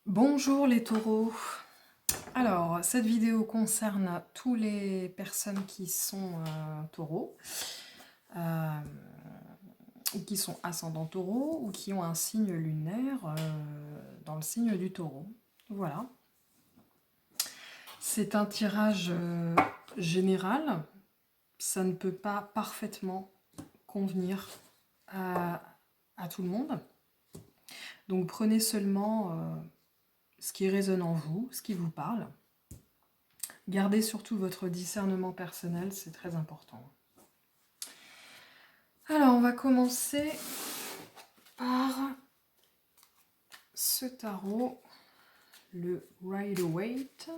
Bonjour les taureaux. Alors, cette vidéo concerne tous les personnes qui sont taureaux, euh, ou qui sont ascendants taureaux, ou qui ont un signe lunaire dans le signe du taureau. Voilà. C'est un tirage général. Ça ne peut pas parfaitement convenir à tout le monde. Donc prenez seulement ce qui résonne en vous, ce qui vous parle. Gardez surtout votre discernement personnel, c'est très important. Alors, on va commencer par ce tarot, le Rider-Waite.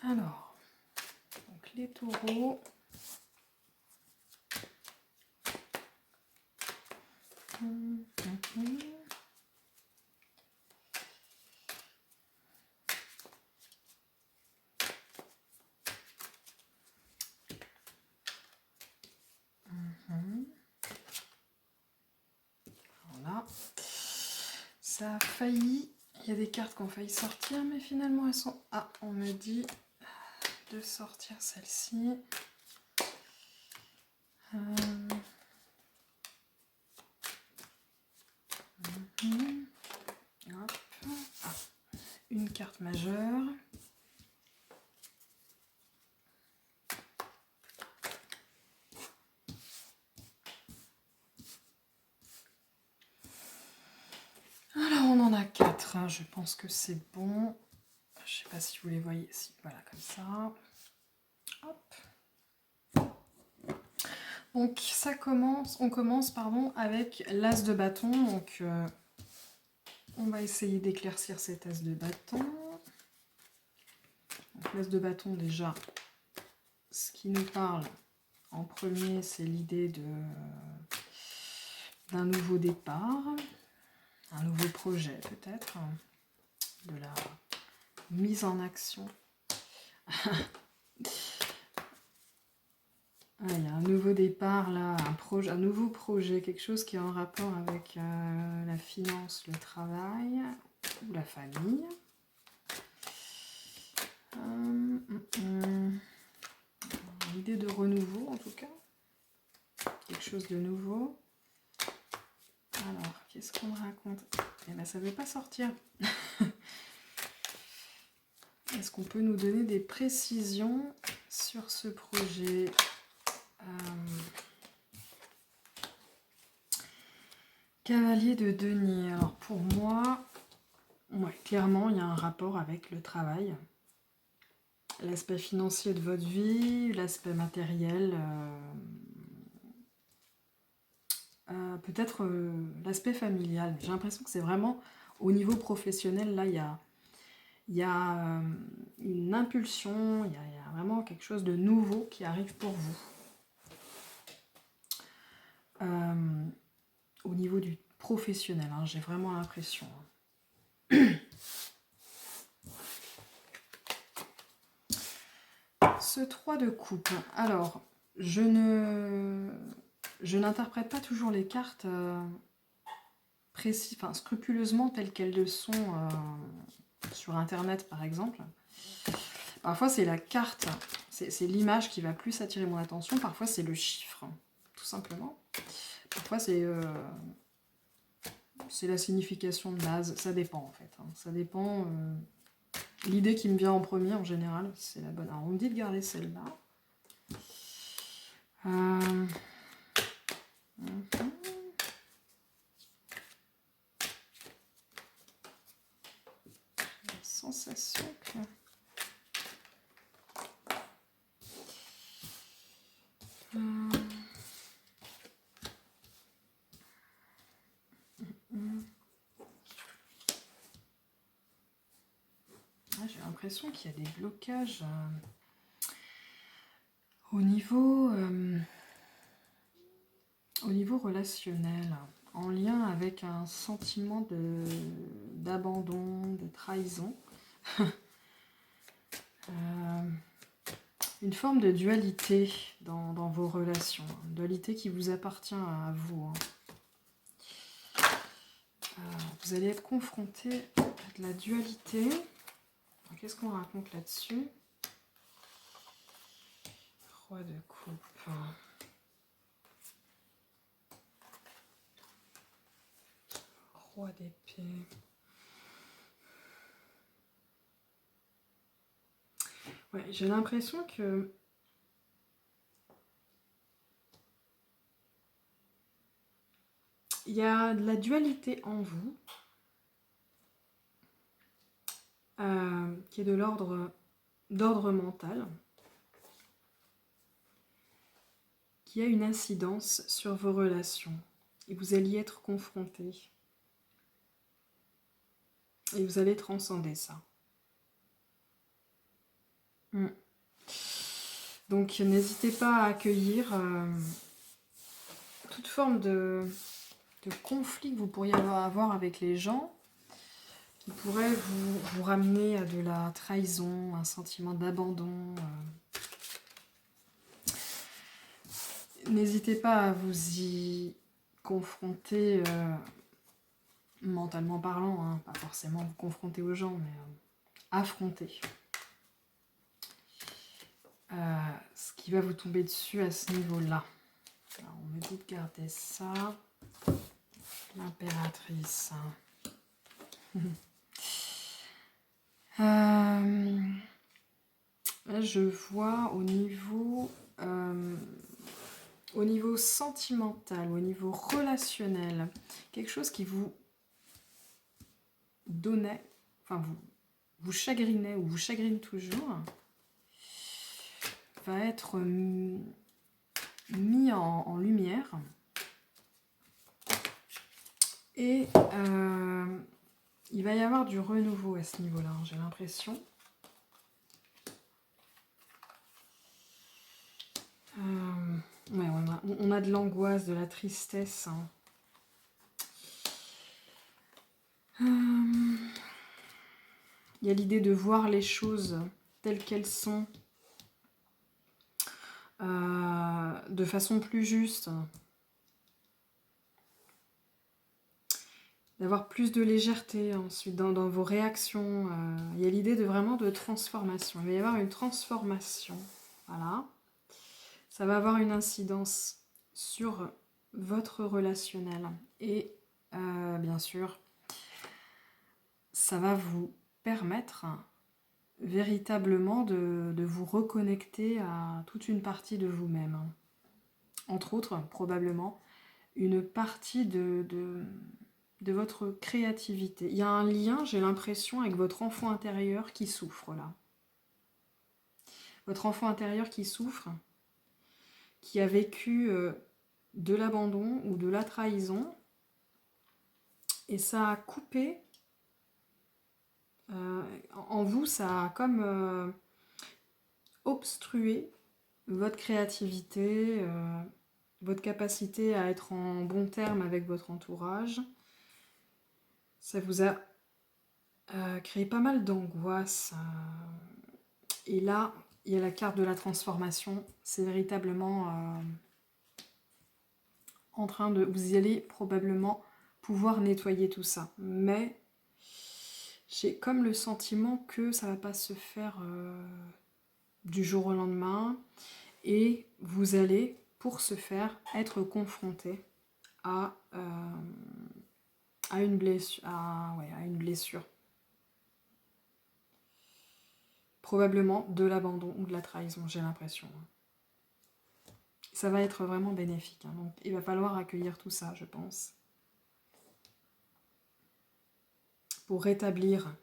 Alors, donc les taureaux. Voilà. Ça a failli. Il y a des cartes qui ont failli sortir, mais finalement elles sont... Ah, on me dit de sortir celle-ci. Hop. Ah, une carte majeure. Alors on en a 4, hein. Je pense que c'est bon. Je sais pas si vous les voyez, si voilà comme ça. Hop. Donc ça commence, on commence avec l'as de bâton. Donc on va essayer d'éclaircir cet as de bâton. L'as de bâton, déjà, ce qui nous parle en premier, c'est l'idée d'un nouveau départ, un nouveau projet peut-être, de la mise en action. Ah, il y a un nouveau départ là, un nouveau projet, quelque chose qui est en rapport avec la finance, le travail ou la famille. L'idée de renouveau en tout cas, quelque chose de nouveau. Alors, qu'est-ce qu'on me raconte? Eh bien, ça ne veut pas sortir. Est-ce qu'on peut nous donner des précisions sur ce projet? Cavalier de denier. Alors, pour moi, ouais, clairement, il y a un rapport avec le travail. L'aspect financier de votre vie, l'aspect matériel, peut-être l'aspect familial. J'ai l'impression que c'est vraiment au niveau professionnel, là, il y a une impulsion, il y a vraiment quelque chose de nouveau qui arrive pour vous. Au niveau du professionnel, hein, j'ai vraiment l'impression. Ce 3 de coupe. Alors, je n'interprète pas toujours les cartes scrupuleusement telles qu'elles le sont sur Internet, par exemple. Parfois, c'est la carte, c'est l'image qui va plus attirer mon attention. Parfois, c'est le chiffre, tout simplement. Parfois, c'est la signification de base. Ça dépend, en fait. Hein. Ça dépend... L'idée qui me vient en premier, en général, c'est la bonne. Alors, on me dit de garder celle-là. La sensation que... J'ai l'impression qu'il y a des blocages au niveau relationnel, en lien avec un sentiment d'abandon, de trahison. Une forme de dualité dans vos relations, une dualité qui vous appartient à vous. Hein. vous allez être confronté à de la dualité. Qu'est-ce qu'on raconte là-dessus? Roi de coupe. Roi d'épée. Ouais, j'ai l'impression que il y a de la dualité en vous qui est de d'ordre mental, qui a une incidence sur vos relations. Et vous allez y être confronté. Et vous allez transcender ça. Donc n'hésitez pas à accueillir toute forme de conflit que vous pourriez avoir avec les gens, qui pourrait vous ramener à de la trahison, un sentiment d'abandon. N'hésitez pas à vous y confronter mentalement parlant, hein, pas forcément vous confronter aux gens, mais affronter. Ce qui va vous tomber dessus à ce niveau-là. Alors, on me dit de garder ça. L'impératrice. Là, je vois au niveau sentimental, au niveau relationnel, quelque chose qui vous donnait, enfin vous chagrinait ou vous chagrine toujours, va être mis en lumière. Et il va y avoir du renouveau à ce niveau-là, hein, j'ai l'impression. Ouais, on a de l'angoisse, de la tristesse. Hein. Il y a l'idée de voir les choses telles qu'elles sont, de façon plus juste. D'avoir plus de légèreté ensuite dans vos réactions. Il y a l'idée vraiment de transformation. Il va y avoir une transformation. Voilà. Ça va avoir une incidence sur votre relationnel. Et bien sûr, ça va vous permettre véritablement de vous reconnecter à toute une partie de vous-même. Entre autres, probablement, une partie de votre créativité. Il y a un lien, j'ai l'impression, avec votre enfant intérieur qui souffre là. Votre enfant intérieur qui souffre, qui a vécu de l'abandon ou de la trahison, et ça a coupé en vous, ça a comme obstrué votre créativité, votre capacité à être en bon terme avec votre entourage. Ça vous a créé pas mal d'angoisse. Et là, il y a la carte de la transformation. C'est véritablement en train de... Vous allez probablement pouvoir nettoyer tout ça. Mais j'ai comme le sentiment que ça ne va pas se faire du jour au lendemain. Et vous allez, pour ce faire, être confronté à une blessure. À une blessure. Probablement de l'abandon ou de la trahison, j'ai l'impression. Ça va être vraiment bénéfique. Hein. Donc, il va falloir accueillir tout ça, je pense. Pour rétablir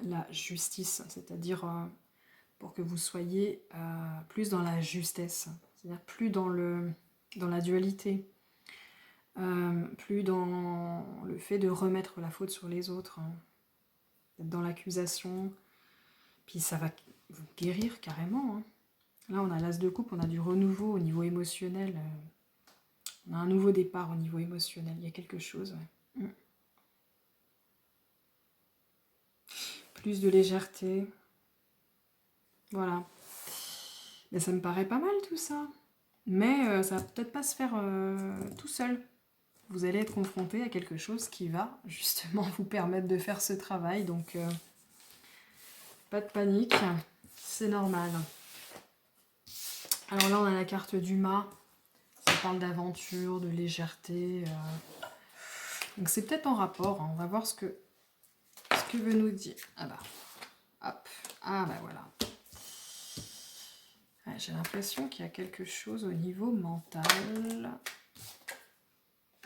la justice, c'est-à-dire pour que vous soyez plus dans la justesse, c'est-à-dire plus dans la dualité, plus dans le fait de remettre la faute sur les autres, hein, d'être dans l'accusation. Puis ça va vous guérir carrément. Hein. Là, on a l'as de coupe, on a du renouveau au niveau émotionnel. On a un nouveau départ au niveau émotionnel. Il y a quelque chose. Ouais. Plus de légèreté. Voilà. Mais ça me paraît pas mal tout ça. Mais ça va peut-être pas se faire tout seul. vous allez être confronté à quelque chose qui va justement vous permettre de faire ce travail. Donc, pas de panique, c'est normal. Alors là, on a la carte du mât. Ça parle d'aventure, de légèreté. Donc c'est peut-être en rapport. Hein. On va voir ce que veut nous dire. Ah bah, hop. Ah bah voilà. Ouais, j'ai l'impression qu'il y a quelque chose au niveau mental.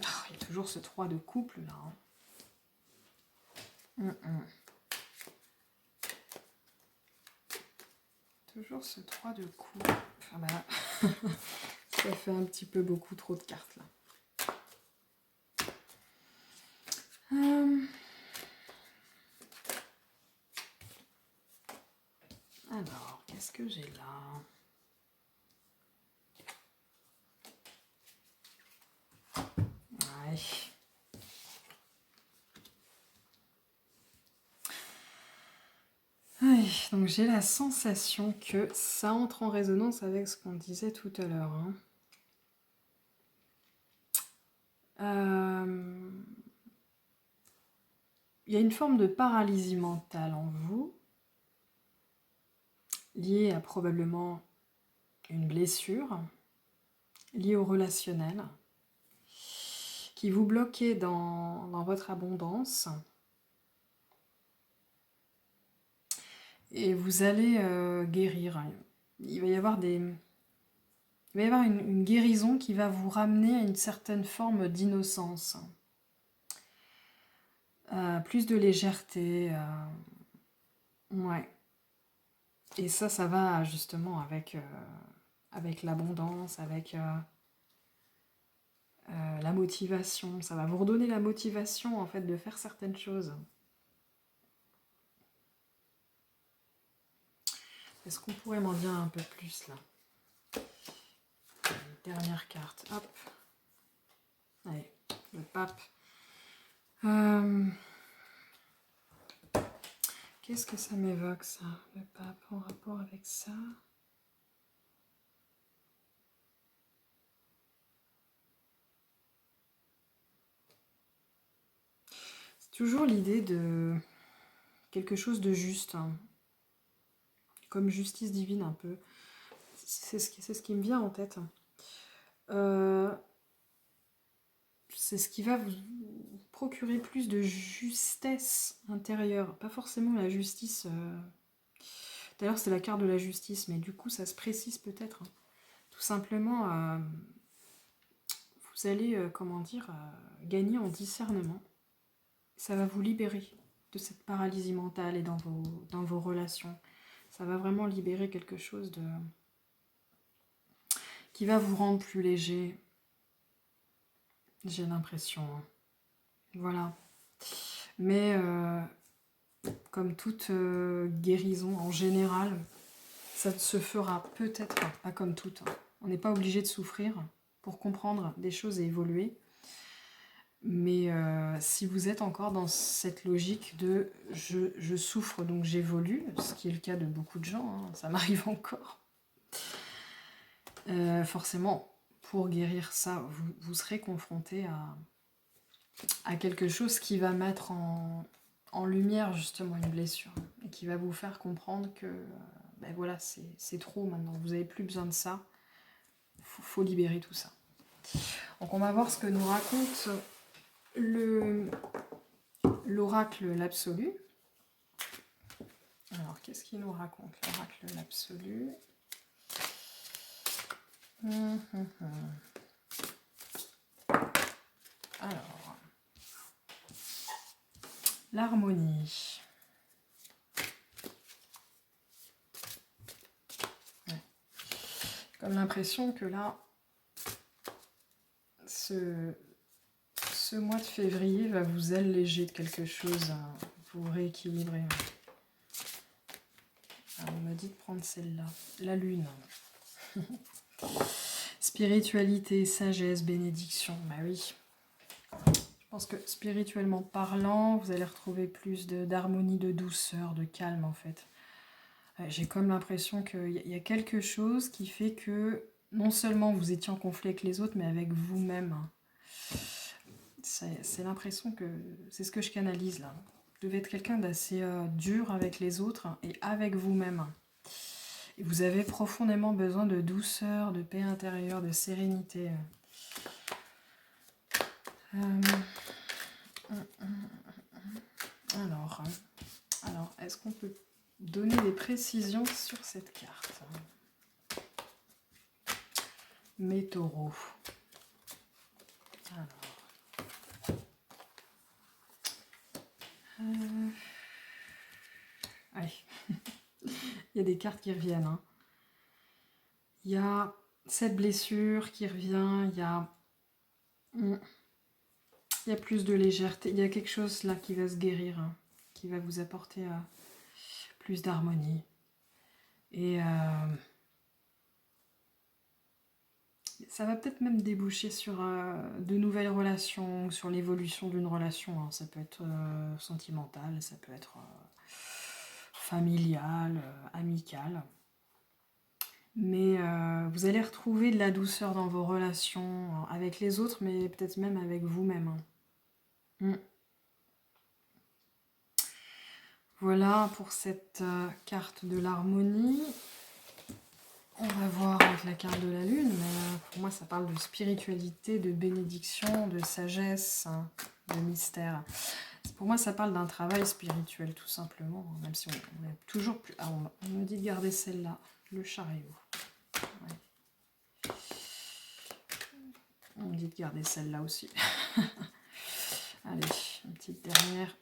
Oh, il y a toujours ce 3 de couple là. Hein. Toujours ce 3 de couple. Ah bah, ça fait un petit peu beaucoup trop de cartes là. Alors, qu'est-ce que j'ai là? Ouais. Ouais, donc j'ai la sensation que ça entre en résonance avec ce qu'on disait tout à l'heure. Hein. Il y a une forme de paralysie mentale en vous, liée à probablement une blessure, liée au relationnel, qui vous bloquait dans votre abondance. Et vous allez guérir. Il va y avoir une guérison qui va vous ramener à une certaine forme d'innocence. Plus de légèreté. Ouais. Et ça va justement avec l'abondance, avec la motivation. Ça va vous redonner la motivation en fait de faire certaines choses. Est-ce qu'on pourrait m'en dire un peu plus là? Dernière carte. Hop. Allez, le pape. Qu'est-ce que ça m'évoque ça, le pape, en rapport avec ça? C'est toujours l'idée de quelque chose de juste, hein. Comme justice divine un peu. C'est ce qui me vient en tête. C'est ce qui va vous procurer plus de justesse intérieure. Pas forcément la justice. D'ailleurs, c'est la carte de la justice, mais du coup, ça se précise peut-être. Hein. Tout simplement, vous allez, gagner en discernement. Ça va vous libérer de cette paralysie mentale et dans vos relations. Ça va vraiment libérer quelque chose qui va vous rendre plus léger. J'ai l'impression. Hein. Voilà. Mais comme toute guérison en général, ça ne se fera peut-être pas comme toute. Hein. On n'est pas obligé de souffrir pour comprendre des choses et évoluer. Mais si vous êtes encore dans cette logique de je souffre donc j'évolue, ce qui est le cas de beaucoup de gens, hein, ça m'arrive encore. Forcément, pour guérir ça, vous serez confronté à quelque chose qui va mettre en lumière justement une blessure et qui va vous faire comprendre que ben voilà, c'est trop maintenant, vous n'avez plus besoin de ça, faut libérer tout ça. Donc on va voir ce que nous raconte l'oracle l'absolu. Alors qu'est-ce qu'il nous raconte l'oracle l'absolu? Alors, l'harmonie. Ouais. Comme l'impression que là, ce mois de février va vous alléger de quelque chose, vous rééquilibrer. Alors, on m'a dit de prendre celle-là, la lune. Spiritualité, sagesse, bénédiction, bah oui. Je pense que spirituellement parlant, vous allez retrouver plus d'harmonie, de douceur, de calme en fait. J'ai comme l'impression qu'il y a quelque chose qui fait que non seulement vous étiez en conflit avec les autres, mais avec vous-même. C'est l'impression que c'est ce que je canalise là. Vous devez être quelqu'un d'assez dur avec les autres et avec vous-même. Et vous avez profondément besoin de douceur, de paix intérieure, de sérénité. Alors, est-ce qu'on peut donner des précisions sur cette carte? Mes taureaux. Alors. Allez. Il y a des cartes qui reviennent. Hein. Il y a cette blessure qui revient. Il y a plus de légèreté. Il y a quelque chose là qui va se guérir. Hein, qui va vous apporter plus d'harmonie. Et ça va peut-être même déboucher sur de nouvelles relations, sur l'évolution d'une relation. Hein. Ça peut être sentimental, ça peut être familial, amical. Mais vous allez retrouver de la douceur dans vos relations avec les autres, mais peut-être même avec vous-même. Hein. Voilà pour cette carte de l'harmonie. On va voir avec la carte de la lune, mais pour moi ça parle de spiritualité, de bénédiction, de sagesse, hein, de mystère. Pour moi ça parle d'un travail spirituel tout simplement, même si on est toujours plus... Ah, on me dit de garder celle-là, le chariot. Ouais. On me dit de garder celle-là aussi. Allez, une petite dernière.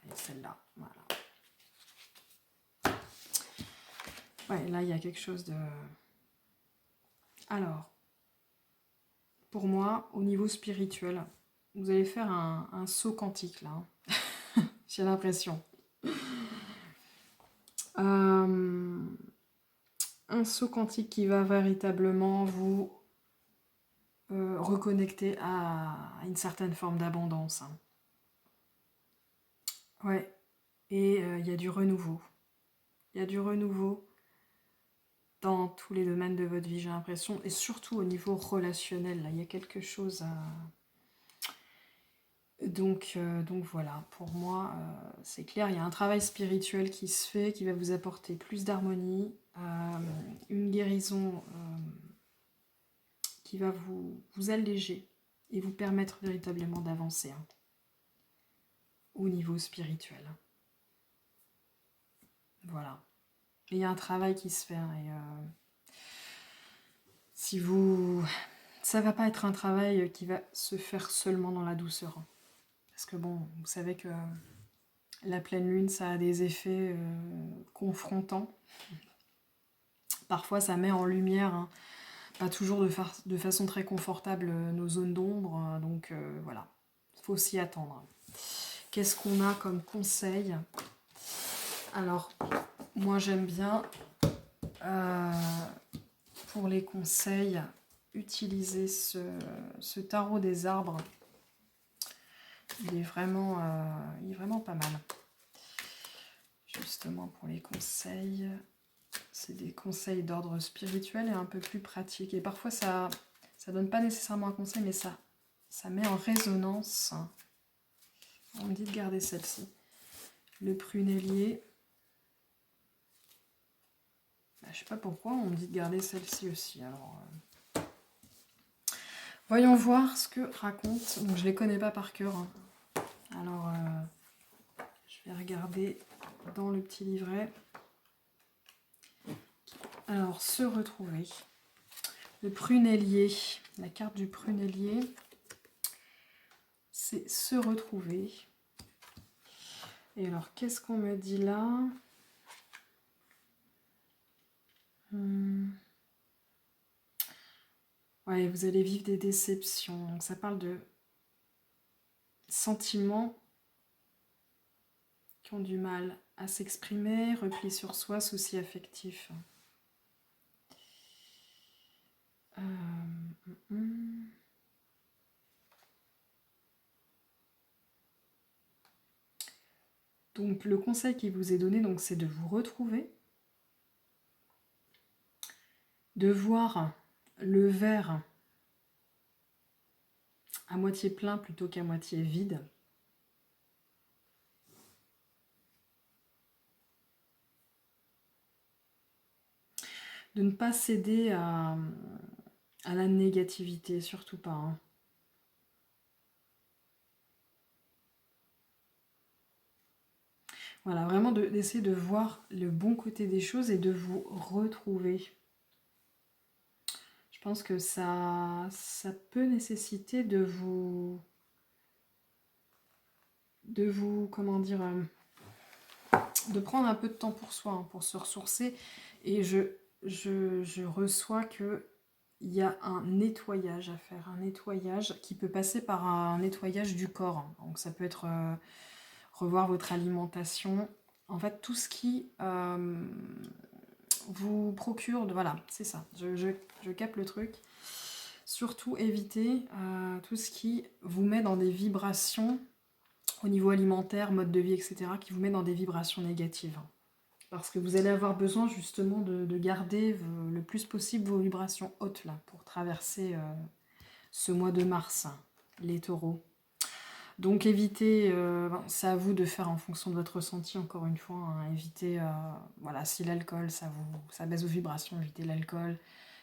Et celle-là, voilà. Ouais, là, il y a quelque chose de... Alors, pour moi, au niveau spirituel, vous allez faire un saut quantique, là. Hein. J'ai l'impression. Un saut quantique qui va véritablement vous reconnecter à une certaine forme d'abondance. Hein. Ouais. Et il y a du renouveau. Il y a du renouveau dans tous les domaines de votre vie, j'ai l'impression, et surtout au niveau relationnel, là, il y a quelque chose à... Donc voilà, pour moi, c'est clair, il y a un travail spirituel qui se fait, qui va vous apporter plus d'harmonie, une guérison qui va vous alléger et vous permettre véritablement d'avancer hein, au niveau spirituel. Voilà. Et il y a un travail qui se fait, hein, et si vous... Ça va pas être un travail qui va se faire seulement dans la douceur. Hein. Parce que bon, vous savez que la pleine lune, ça a des effets confrontants. Parfois, ça met en lumière, hein, pas toujours de façon très confortable, nos zones d'ombre. Donc voilà, il faut s'y attendre. Qu'est-ce qu'on a comme conseil? Alors, moi j'aime bien, pour les conseils, utiliser ce tarot des arbres. Il est vraiment pas mal. Justement pour les conseils, c'est des conseils d'ordre spirituel et un peu plus pratique. Et parfois ça donne pas nécessairement un conseil, mais ça met en résonance. On me dit de garder celle-ci. Le prunellier. Je sais pas pourquoi, on me dit de garder celle-ci aussi. Alors, voyons voir ce que raconte. Donc je les connais pas par cœur. Hein. Alors, je vais regarder dans le petit livret. Alors, se retrouver. Le prunellier. La carte du prunellier, c'est se retrouver. Et alors, qu'est-ce qu'on me dit là? Ouais, vous allez vivre des déceptions. Donc, ça parle de sentiments qui ont du mal à s'exprimer, repli sur soi, soucis affectifs. Donc le conseil qui vous est donné, donc, c'est de vous retrouver, de voir le verre à moitié plein plutôt qu'à moitié vide. De ne pas céder à la négativité, surtout pas. Hein. Voilà, vraiment d'essayer de voir le bon côté des choses et de vous retrouver. Je pense que ça peut nécessiter comment dire, de prendre un peu de temps pour soi, hein, pour se ressourcer. Et je reçois que il y a un nettoyage à faire, un nettoyage qui peut passer par un nettoyage du corps. Donc ça peut être revoir votre alimentation, en fait tout ce qui vous procure de... Voilà, c'est ça, je capte le truc. Surtout évitez tout ce qui vous met dans des vibrations au niveau alimentaire, mode de vie, etc., qui vous met dans des vibrations négatives. Parce que vous allez avoir besoin justement de garder le plus possible vos vibrations hautes là, pour traverser ce mois de mars, les taureaux. Donc évitez, c'est à vous de faire en fonction de votre ressenti, encore une fois, hein, évitez, voilà, si l'alcool ça baisse vos vibrations, évitez l'alcool.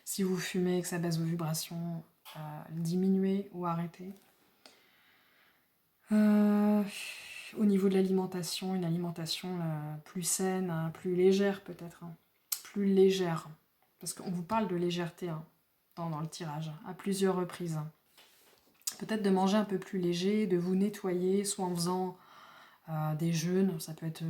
Si vous fumez et que ça baisse vos vibrations, diminuez ou arrêtez. Au niveau de l'alimentation, une alimentation plus saine, plus légère peut-être, hein, plus légère, parce qu'on vous parle de légèreté hein, dans le tirage, à plusieurs reprises. Peut-être de manger un peu plus léger, de vous nettoyer, soit en faisant des jeûnes, ça peut être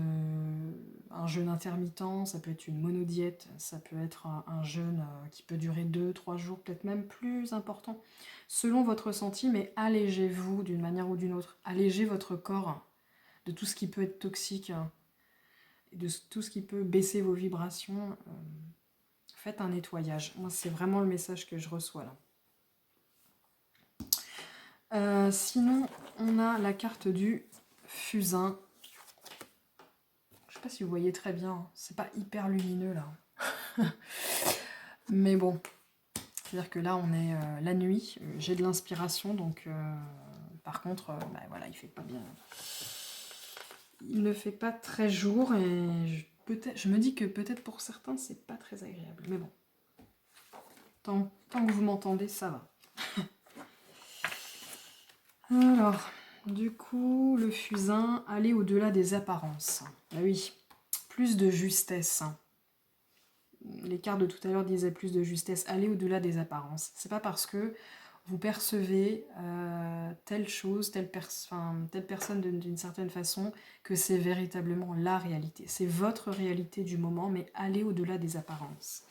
un jeûne intermittent, ça peut être une monodiète, ça peut être un jeûne qui peut durer 2-3 jours, peut-être même plus important, selon votre ressenti, mais allégez-vous d'une manière ou d'une autre. Allégez votre corps de tout ce qui peut être toxique, de tout ce qui peut baisser vos vibrations. Faites un nettoyage. Moi, c'est vraiment le message que je reçois là. Sinon, on a la carte du fusain. Je sais pas si vous voyez très bien, c'est pas hyper lumineux là. Mais bon, c'est-à-dire que là on est la nuit, j'ai de l'inspiration, donc par contre, bah, voilà, il fait pas bien. Il ne fait pas très jour et je me dis que peut-être pour certains c'est pas très agréable. Mais bon, tant que vous m'entendez, ça va. Alors, du coup, le fusain, aller au-delà des apparences. Ah oui, plus de justesse. Les cartes de tout à l'heure disaient plus de justesse, aller au-delà des apparences. C'est pas parce que vous percevez telle chose, telle personne d'une certaine façon que c'est véritablement la réalité. C'est votre réalité du moment, mais allez au-delà des apparences.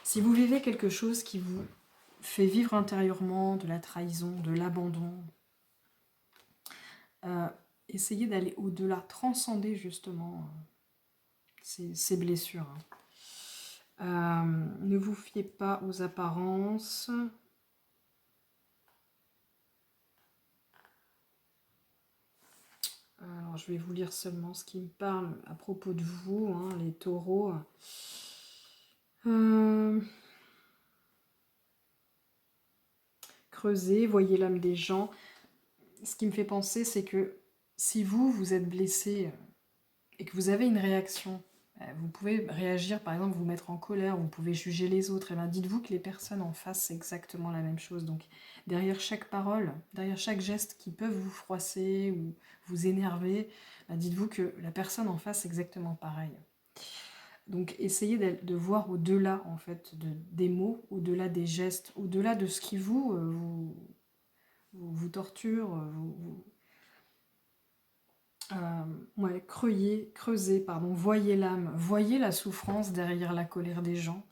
Si vous vivez quelque chose qui vous fait vivre intérieurement de la trahison, de l'abandon, essayez d'aller au-delà, transcender justement ces blessures. Ne vous fiez pas aux apparences. Alors, je vais vous lire seulement ce qui me parle à propos de vous, hein, les taureaux. Creusez, voyez l'âme des gens. Ce qui me fait penser, c'est que si vous êtes blessé et que vous avez une réaction, vous pouvez réagir, par exemple, vous mettre en colère, vous pouvez juger les autres, et bien dites-vous que les personnes en face, c'est exactement la même chose. Donc, derrière chaque parole, derrière chaque geste qui peut vous froisser ou vous énerver, ben dites-vous que la personne en face, c'est exactement pareil. Donc, essayez de voir au-delà, en fait, des mots, au-delà des gestes, au-delà de ce qui vous torture, creusez, voyez l'âme, voyez la souffrance derrière la colère des gens,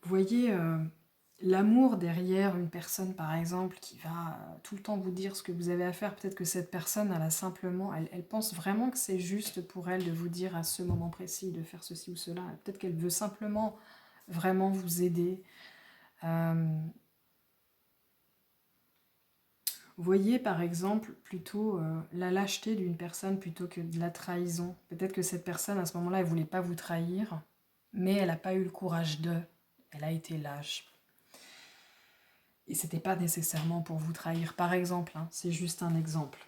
voyez l'amour derrière une personne par exemple qui va tout le temps vous dire ce que vous avez à faire. Peut-être que cette personne, elle pense vraiment que c'est juste pour elle de vous dire à ce moment précis de faire ceci ou cela. Peut-être qu'elle veut simplement vraiment vous aider. Voyez par exemple plutôt la lâcheté d'une personne plutôt que de la trahison. Peut-être que cette personne à ce moment-là, elle ne voulait pas vous trahir, mais elle n'a pas eu le courage de. Elle a été lâche. Et c'était pas nécessairement pour vous trahir, par exemple, hein, c'est juste un exemple.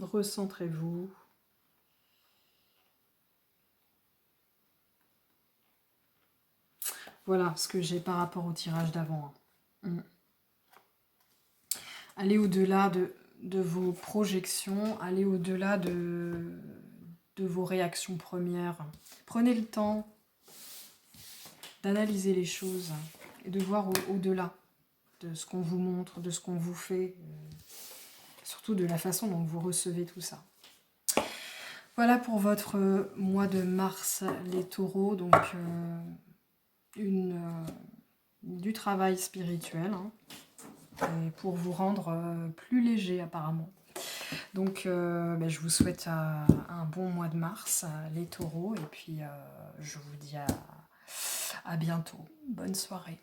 Recentrez-vous. Voilà ce que j'ai par rapport au tirage d'avant. Allez au-delà de vos projections, allez au-delà de vos réactions premières. Prenez le temps d'analyser les choses et de voir au-delà de ce qu'on vous montre, de ce qu'on vous fait, surtout de la façon dont vous recevez tout ça. Voilà pour votre mois de mars, les taureaux, donc du travail spirituel, hein, et pour vous rendre plus léger apparemment. Donc je vous souhaite un bon mois de mars, les taureaux, et puis je vous dis à bientôt. Bonne soirée.